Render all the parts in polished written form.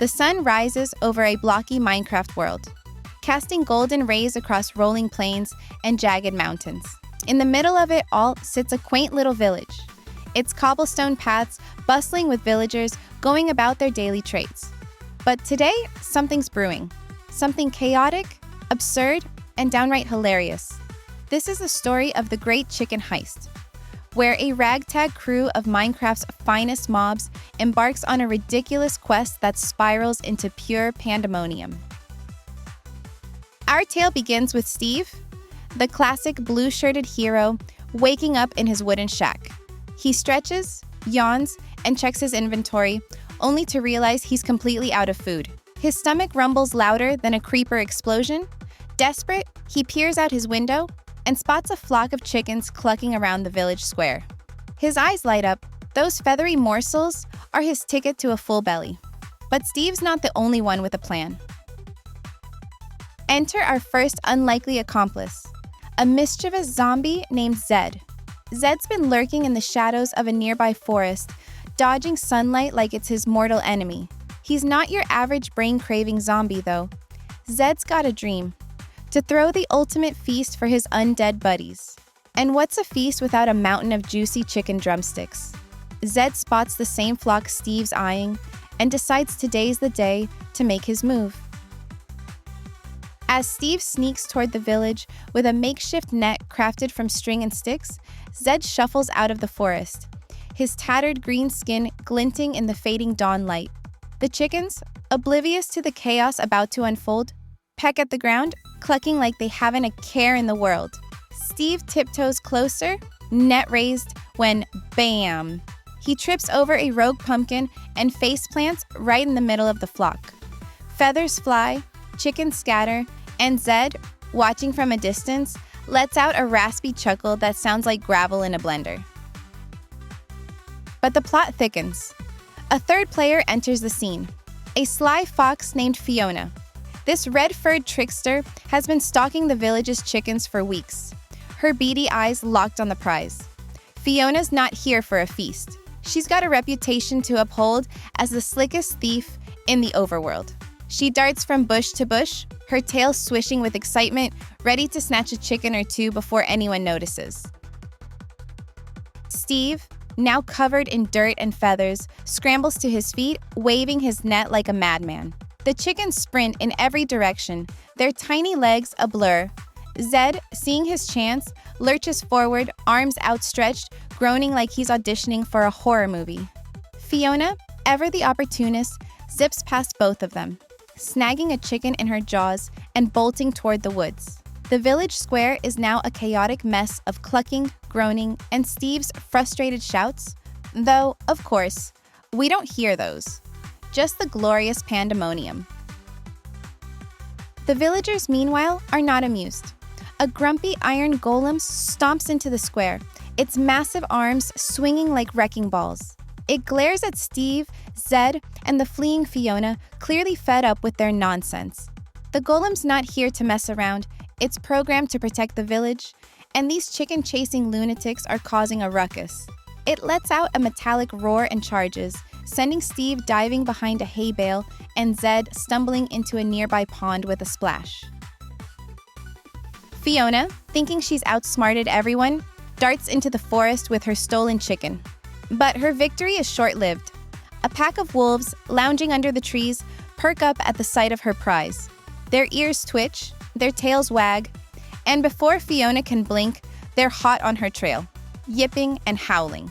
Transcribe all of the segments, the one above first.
The sun rises over a blocky Minecraft world, casting golden rays across rolling plains and jagged mountains. In the middle of it all sits a quaint little village, its cobblestone paths bustling with villagers going about their daily trades. But today, something's brewing. Something chaotic, absurd, and downright hilarious. This is the story of the Great Chicken Heist, where a ragtag crew of Minecraft's finest mobs embarks on a ridiculous quest that spirals into pure pandemonium. Our tale begins with Steve, the classic blue-shirted hero, waking up in his wooden shack. He stretches, yawns, and checks his inventory, only to realize he's completely out of food. His stomach rumbles louder than a creeper explosion. Desperate, he peers out his window and spots a flock of chickens clucking around the village square. His eyes light up. Those feathery morsels are his ticket to a full belly. But Steve's not the only one with a plan. Enter our first unlikely accomplice, a mischievous zombie named Zed. Zed's been lurking in the shadows of a nearby forest, dodging sunlight like it's his mortal enemy. He's not your average brain-craving zombie, though. Zed's got a dream: to throw the ultimate feast for his undead buddies. And what's a feast without a mountain of juicy chicken drumsticks? Zed spots the same flock Steve's eyeing and decides today's the day to make his move. As Steve sneaks toward the village with a makeshift net crafted from string and sticks, Zed shuffles out of the forest, his tattered green skin glinting in the fading dawn light. The chickens, oblivious to the chaos about to unfold, peck at the ground, clucking like they haven't a care in the world. Steve tiptoes closer, net raised, when bam! He trips over a rogue pumpkin and face plants right in the middle of the flock. Feathers fly, chickens scatter, and Zed, watching from a distance, lets out a raspy chuckle that sounds like gravel in a blender. But the plot thickens. A third player enters the scene, a sly fox named Fiona. This red-furred trickster has been stalking the village's chickens for weeks, her beady eyes locked on the prize. Fiona's not here for a feast. She's got a reputation to uphold as the slickest thief in the overworld. She darts from bush to bush, her tail swishing with excitement, ready to snatch a chicken or two before anyone notices. Steve, now covered in dirt and feathers, scrambles to his feet, waving his net like a madman. The chickens sprint in every direction, their tiny legs a blur. Zed, seeing his chance, lurches forward, arms outstretched, groaning like he's auditioning for a horror movie. Fiona, ever the opportunist, zips past both of them, snagging a chicken in her jaws and bolting toward the woods. The village square is now a chaotic mess of clucking, groaning, and Steve's frustrated shouts, though, of course, we don't hear those. Just the glorious pandemonium. The villagers, meanwhile, are not amused. A grumpy iron golem stomps into the square, its massive arms swinging like wrecking balls. It glares at Steve, Zed, and the fleeing Fiona, clearly fed up with their nonsense. The golem's not here to mess around. It's programmed to protect the village, and these chicken-chasing lunatics are causing a ruckus. It lets out a metallic roar and charges, sending Steve diving behind a hay bale and Zed stumbling into a nearby pond with a splash. Fiona, thinking she's outsmarted everyone, darts into the forest with her stolen chicken. But her victory is short-lived. A pack of wolves, lounging under the trees, perk up at the sight of her prize. Their ears twitch, their tails wag, and before Fiona can blink, they're hot on her trail, yipping and howling.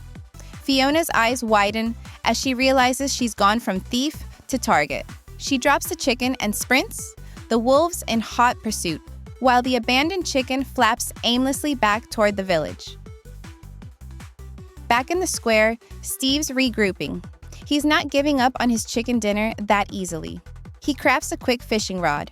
Fiona's eyes widen as she realizes she's gone from thief to target. She drops the chicken and sprints, the wolves in hot pursuit, while the abandoned chicken flaps aimlessly back toward the village. Back in the square, Steve's regrouping. He's not giving up on his chicken dinner that easily. He crafts a quick fishing rod.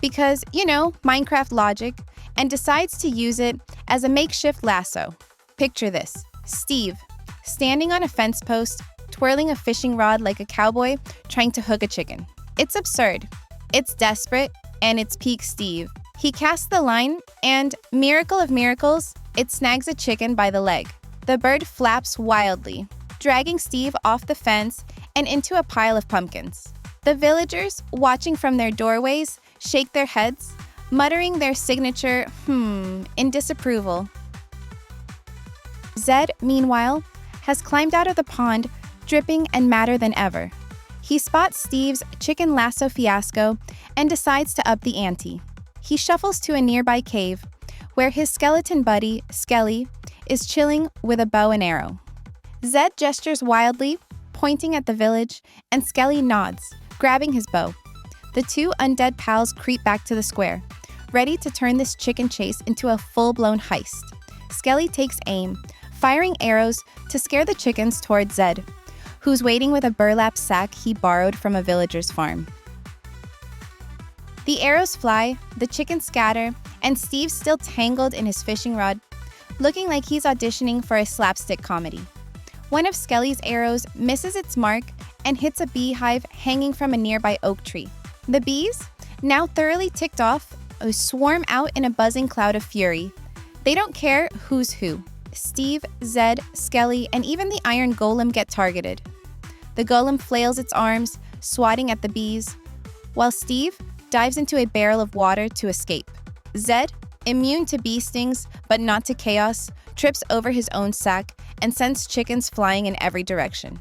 Because, Minecraft logic, and decides to use it as a makeshift lasso. Picture this: Steve, standing on a fence post, twirling a fishing rod like a cowboy, trying to hook a chicken. It's absurd, it's desperate, and it's peak Steve. He casts the line, and, miracle of miracles, it snags a chicken by the leg. The bird flaps wildly, dragging Steve off the fence and into a pile of pumpkins. The villagers, watching from their doorways, shake their heads, muttering their signature in disapproval. Zed, meanwhile, has climbed out of the pond, dripping and madder than ever. He spots Steve's chicken lasso fiasco and decides to up the ante. He shuffles to a nearby cave, where his skeleton buddy, Skelly, is chilling with a bow and arrow. Zed gestures wildly, pointing at the village, and Skelly nods, grabbing his bow. The two undead pals creep back to the square, ready to turn this chicken chase into a full-blown heist. Skelly takes aim, firing arrows to scare the chickens toward Zed, who's waiting with a burlap sack he borrowed from a villager's farm. The arrows fly, the chickens scatter, and Steve's still tangled in his fishing rod, looking like he's auditioning for a slapstick comedy. One of Skelly's arrows misses its mark and hits a beehive hanging from a nearby oak tree. The bees, now thoroughly ticked off, swarm out in a buzzing cloud of fury. They don't care who's who. Steve, Zed, Skelly, and even the iron golem get targeted. The golem flails its arms, swatting at the bees, while Steve dives into a barrel of water to escape. Zed, immune to bee stings but not to chaos, trips over his own sack and sends chickens flying in every direction.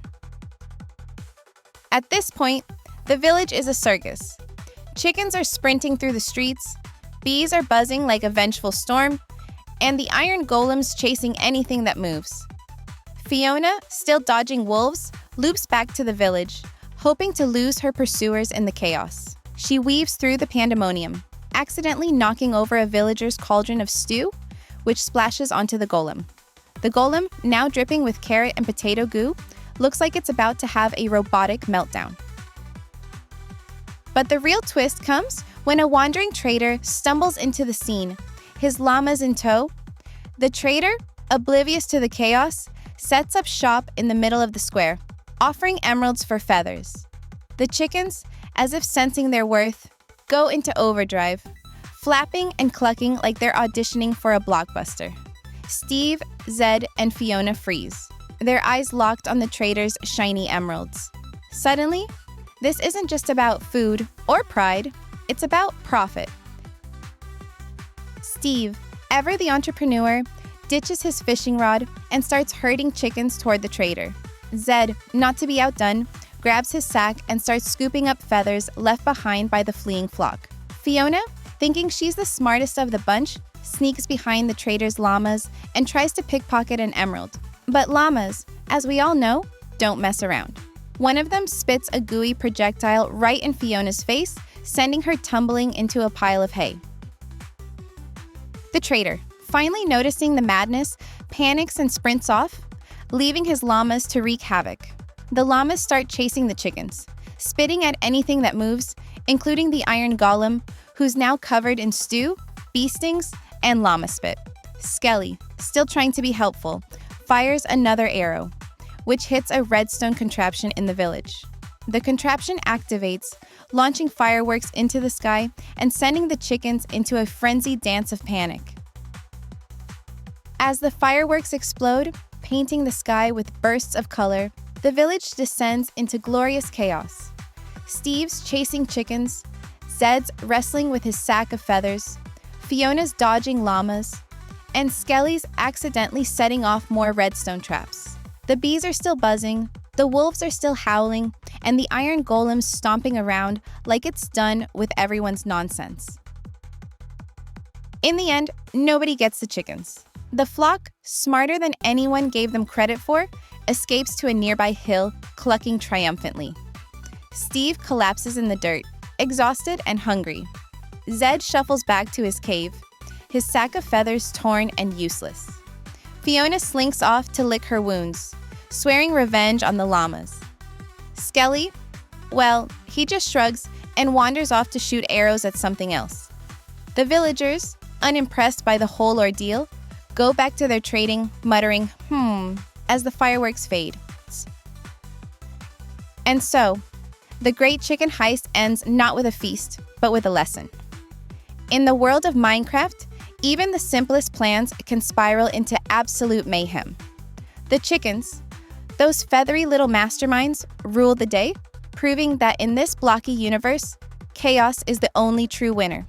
At this point, the village is a circus. Chickens are sprinting through the streets, bees are buzzing like a vengeful storm, and the iron golem's chasing anything that moves. Fiona, still dodging wolves, loops back to the village, hoping to lose her pursuers in the chaos. She weaves through the pandemonium, accidentally knocking over a villager's cauldron of stew, which splashes onto the golem. The golem, now dripping with carrot and potato goo, looks like it's about to have a robotic meltdown. But the real twist comes when a wandering trader stumbles into the scene, his llamas in tow. The trader, oblivious to the chaos, sets up shop in the middle of the square, offering emeralds for feathers. The chickens, as if sensing their worth, go into overdrive, flapping and clucking like they're auditioning for a blockbuster. Steve, Zed, and Fiona freeze, their eyes locked on the trader's shiny emeralds. Suddenly, this isn't just about food or pride, it's about profit. Steve, ever the entrepreneur, ditches his fishing rod and starts herding chickens toward the trader. Zed, not to be outdone, grabs his sack and starts scooping up feathers left behind by the fleeing flock. Fiona, thinking she's the smartest of the bunch, sneaks behind the trader's llamas and tries to pickpocket an emerald. But llamas, as we all know, don't mess around. One of them spits a gooey projectile right in Fiona's face, sending her tumbling into a pile of hay. The trader, finally noticing the madness, panics and sprints off, leaving his llamas to wreak havoc. The llamas start chasing the chickens, spitting at anything that moves, including the iron golem, who's now covered in stew, bee stings, and llama spit. Skelly, still trying to be helpful, fires another arrow, which hits a redstone contraption in the village. The contraption activates, launching fireworks into the sky and sending the chickens into a frenzied dance of panic. As the fireworks explode, painting the sky with bursts of color, the village descends into glorious chaos. Steve's chasing chickens, Zed's wrestling with his sack of feathers, Fiona's dodging llamas, and Skelly's accidentally setting off more redstone traps. The bees are still buzzing, the wolves are still howling, and the iron golem's stomping around like it's done with everyone's nonsense. In the end, nobody gets the chickens. The flock, smarter than anyone gave them credit for, escapes to a nearby hill, clucking triumphantly. Steve collapses in the dirt, exhausted and hungry. Zed shuffles back to his cave, his sack of feathers torn and useless. Fiona slinks off to lick her wounds, swearing revenge on the llamas. Skelly, well, he just shrugs and wanders off to shoot arrows at something else. The villagers, unimpressed by the whole ordeal, go back to their trading, muttering, as the fireworks fade. And so, the great chicken heist ends not with a feast, but with a lesson. In the world of Minecraft, even the simplest plans can spiral into absolute mayhem. The chickens, those feathery little masterminds, rule the day, proving that in this blocky universe, chaos is the only true winner.